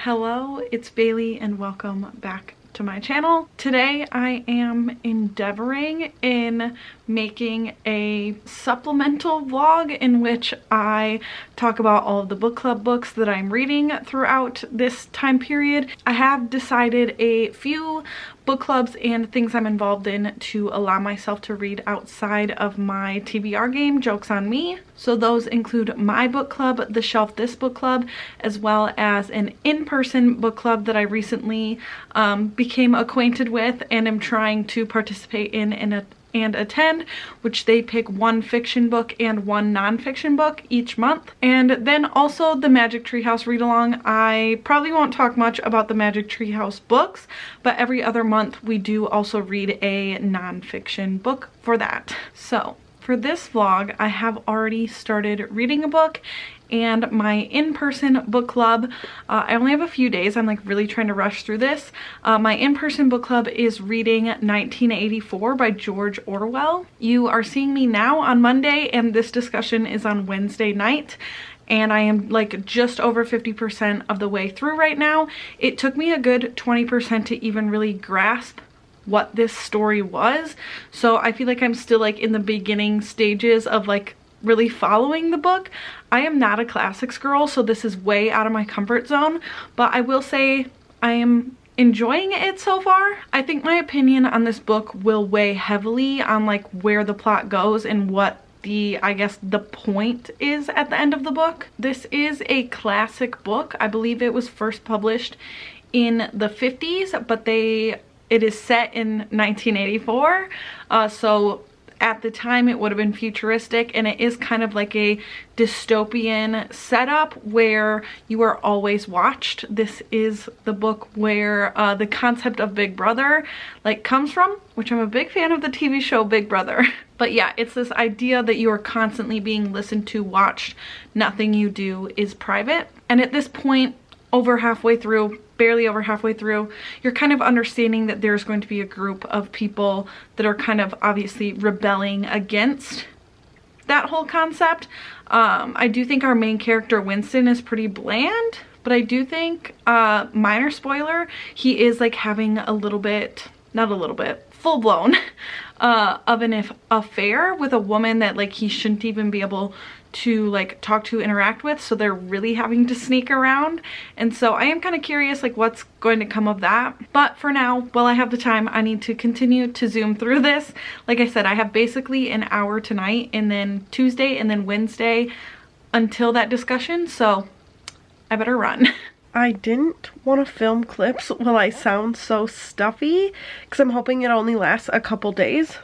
Hello, it's Bailey and welcome back to my channel. Today I am endeavoring in making a supplemental vlog in which I talk about all of the book club books that I'm reading throughout this time period. I have decided a few book clubs and things I'm involved in to allow myself to read outside of my TBR game, Joke's on Me. So those include my book club, the Shelf This book club, as well as an in-person book club that I recently became acquainted with and am trying to participate in and attend, which they pick one fiction book and one non-fiction book each month. And then also the Magic Treehouse read-along. I probably won't talk much about the Magic Treehouse books, but every other month we do also read a non-fiction book for that. So for this vlog, I have already started reading a book, and my in-person book club, I only have a few days. I'm like really trying to rush through this. My in-person book club is reading 1984 by George Orwell. You are seeing me now on Monday, and this discussion is on Wednesday night. And I am like just over 50% of the way through right now. It took me a good 20% to even really grasp what this story was. So I feel like I'm still like in the beginning stages of like really following the book. I am not a classics girl, so this is way out of my comfort zone, but I will say I am enjoying it so far. I think my opinion on this book will weigh heavily on like where the plot goes and what I guess the point is at the end of the book. This is a classic book. I believe it was first published in the 50s, but it is set in 1984. So at the time it would have been futuristic, and it is kind of like a dystopian setup where you are always watched. This is the book where the concept of Big Brother like comes from, which I'm a big fan of the TV show Big Brother. But yeah, it's this idea that you are constantly being listened to, watched, nothing you do is private. And at this point, over halfway through, barely over halfway through, you're kind of understanding that there's going to be a group of people that are kind of obviously rebelling against that whole concept. I do think our main character Winston is pretty bland, but I do think, minor spoiler, he is like having a little bit, not a little bit, full-blown of an affair with a woman that like he shouldn't even be able to like talk to, interact with, so they're really having to sneak around. And so I am kind of curious like what's going to come of that. But for now, while I have the time, I need to continue to zoom through this. Like I said, I have basically an hour tonight and then Tuesday and then Wednesday until that discussion, so I better run. I didn't want to film clips while I sound so stuffy because I'm hoping it only lasts a couple days.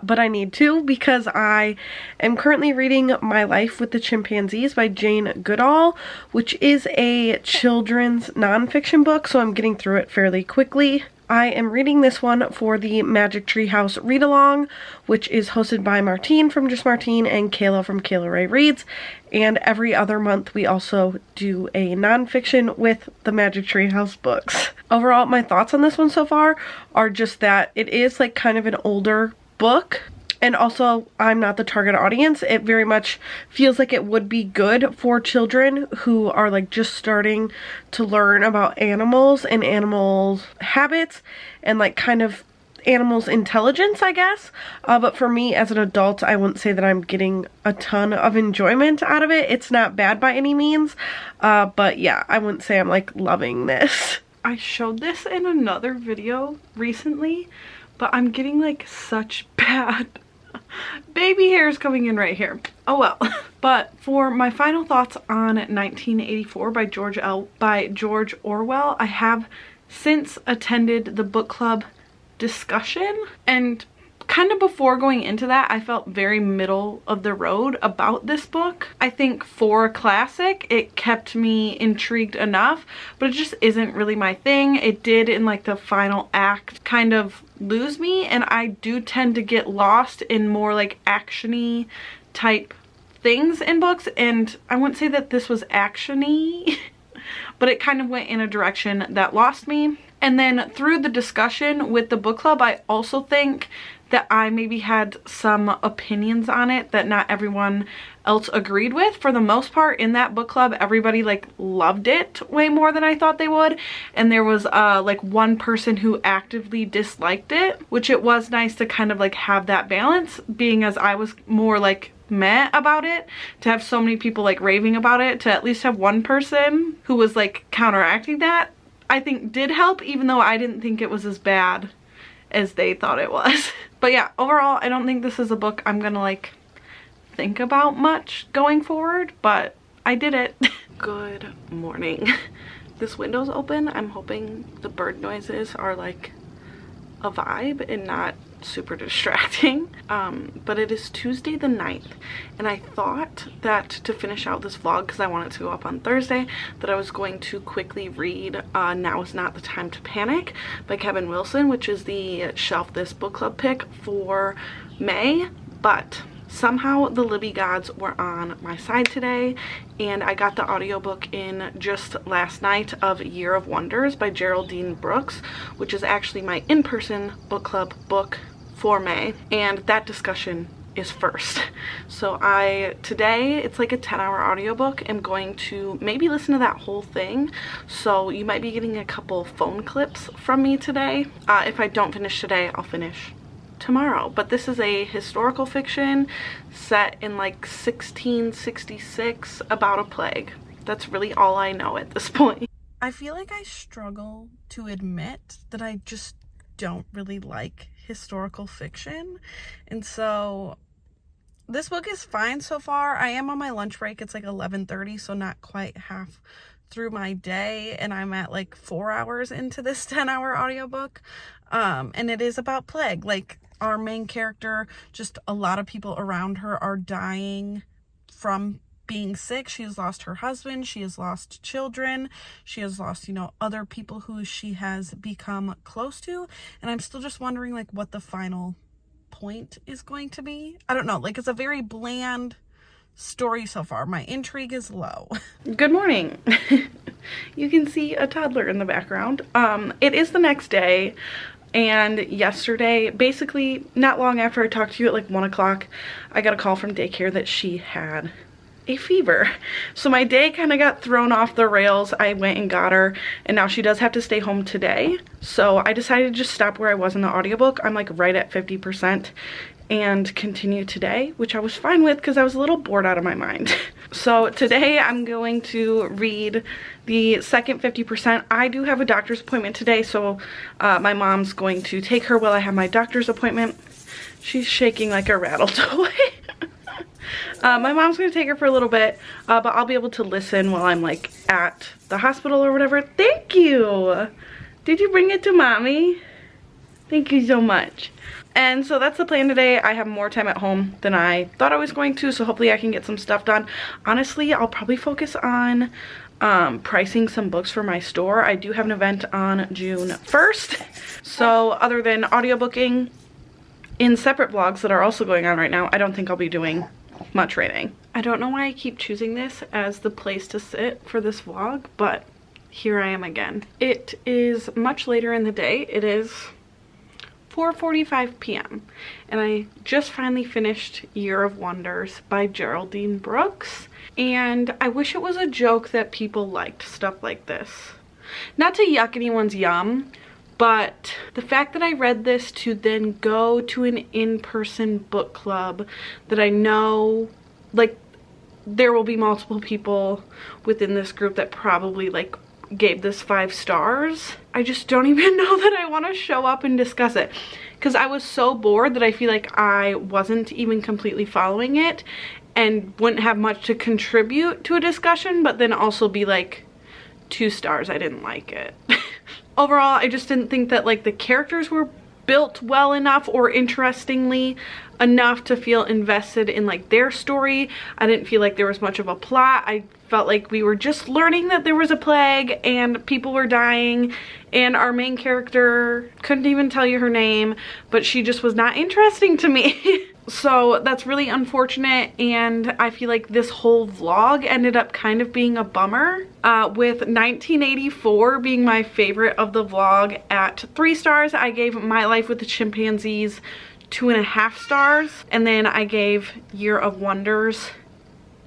But I need to because I am currently reading My Life with the Chimpanzees by Jane Goodall, which is a children's nonfiction book, so I'm getting through it fairly quickly. I am reading this one for the Magic Treehouse Read-Along, which is hosted by Martine from Just Martine and Kayla from Kayla Ray Reads. And every other month we also do a nonfiction with the Magic Treehouse books. Overall, my thoughts on this one so far are just that it is like kind of an older book. And also, I'm not the target audience. It very much feels like it would be good for children who are like just starting to learn about animals and animals' habits and like kind of animals' intelligence, I guess. But for me as an adult, I wouldn't say that I'm getting a ton of enjoyment out of it. It's not bad by any means. But yeah, I wouldn't say I'm like loving this. I showed this in another video recently, but I'm getting like such bad baby hairs coming in right here. Oh well. But for my final thoughts on 1984 by George Orwell, I have since attended the book club discussion, and kind of before going into that, I felt very middle of the road about this book. I think for a classic, it kept me intrigued enough, but it just isn't really my thing. It did in like the final act kind of lose me, and I do tend to get lost in more like action-y type things in books, and I wouldn't say that this was action-y, but it kind of went in a direction that lost me. And then through the discussion with the book club, I also think that I maybe had some opinions on it that not everyone else agreed with. For the most part, in that book club, everybody like loved it way more than I thought they would, and there was like one person who actively disliked it, which it was nice to kind of like have that balance, being as I was more like meh about it, to have so many people like raving about it, to at least have one person who was like counteracting that, I think did help, even though I didn't think it was as bad as they thought it was. But yeah, overall, I don't think this is a book I'm gonna like think about much going forward, but I did it. Good morning. This window's open. I'm hoping the bird noises are like a vibe and not super distracting. But it is Tuesday the 9th, and I thought that to finish out this vlog, because I wanted to go up on Thursday, that I was going to quickly read Now Is Not the Time to Panic by Kevin Wilson, which is the Shelf This book club pick for May, but somehow the Libby gods were on my side today, and I got the audiobook in just last night of Year of Wonders by Geraldine Brooks, which is actually my in-person book club book for May, and that discussion is first. So today, it's like a 10-hour audiobook. I'm going to maybe listen to that whole thing, so you might be getting a couple phone clips from me today. If I don't finish today, I'll finish tomorrow. But this is a historical fiction set in like 1666 about a plague. That's really all I know at this point. I feel like I struggle to admit that I just don't really like historical fiction, and so this book is fine so far. I am on my lunch break. It's like 11:30, so not quite half through my day, and I'm at like 4 hours into this 10-hour audiobook, and it is about plague. Like, our main character, just a lot of people around her are dying from being sick. She has lost her husband, she has lost children, she has lost, you know, other people who she has become close to, and I'm still just wondering like what the final point is going to be. I don't know, like it's a very bland story so far. My intrigue is low. Good morning. You can see a toddler in the background. It is the next day, and yesterday, basically not long after I talked to you at like 1 o'clock, I got a call from daycare that she had a fever. So my day kind of got thrown off the rails. I went and got her, and now she does have to stay home today. So I decided to just stop where I was in the audiobook. I'm like right at 50% and continue today, which I was fine with because I was a little bored out of my mind. So today I'm going to read the second 50%. I do have a doctor's appointment today, so my mom's going to take her while I have my doctor's appointment. She's shaking like a rattle toy. My mom's gonna take her for a little bit, but I'll be able to listen while I'm like at the hospital or whatever. Thank you. Did you bring it to mommy? Thank you so much. And so that's the plan today. I have more time at home than I thought I was going to, so hopefully I can get some stuff done. Honestly, I'll probably focus on pricing some books for my store. I do have an event on June 1st. So other than audiobooking in separate vlogs that are also going on right now, I don't think I'll be doing much reading. I don't know why I keep choosing this as the place to sit for this vlog, but here I am again. It is much later in the day. It is 4:45 p.m. and I just finally finished Year of Wonders by Geraldine Brooks, and I wish it was a joke that people liked stuff like this. Not to yuck anyone's yum, but the fact that I read this to then go to an in-person book club that I know, like, there will be multiple people within this group that probably like gave this 5 stars. I just don't even know that I want to show up and discuss it, because I was so bored that I feel like I wasn't even completely following it and wouldn't have much to contribute to a discussion, but then also be like 2 stars, I didn't like it. Overall, I just didn't think that like the characters were built well enough or interestingly enough to feel invested in like their story. I didn't feel like there was much of a plot. I felt like we were just learning that there was a plague and people were dying, and our main character, couldn't even tell you her name, but she just was not interesting to me. So that's really unfortunate, and I feel like this whole vlog ended up kind of being a bummer, with 1984 being my favorite of the vlog at 3 stars. I gave My Life with the Chimpanzees 2.5 stars, and then I gave Year of Wonders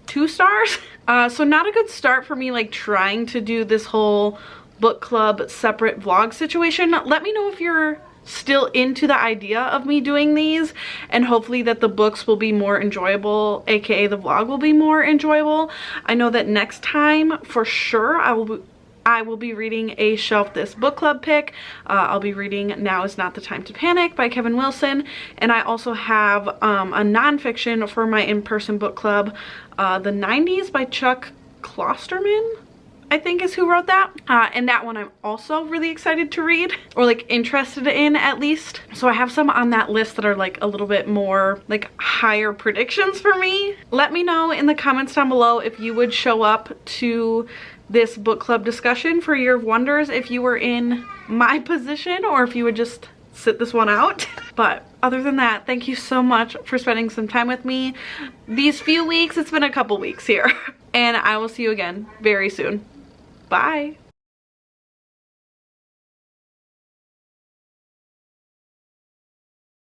2 stars. So not a good start for me, like trying to do this whole book club separate vlog situation. Let me know if you're still into the idea of me doing these, and hopefully that the books will be more enjoyable, aka the vlog will be more enjoyable. I know that next time for sure I will be reading a Shelf This book club pick. I'll be reading Now Is Not the Time to Panic by Kevin Wilson, and I also have a nonfiction for my in-person book club, The 90s by Chuck Klosterman, I think is who wrote that. And that one I'm also really excited to read, or like interested in at least. So I have some on that list that are like a little bit more like higher predictions for me. Let me know in the comments down below if you would show up to this book club discussion for Year of Wonders if you were in my position, or if you would just sit this one out. But other than that, thank you so much for spending some time with me these few weeks. It's been a couple weeks here. And I will see you again very soon. Bye.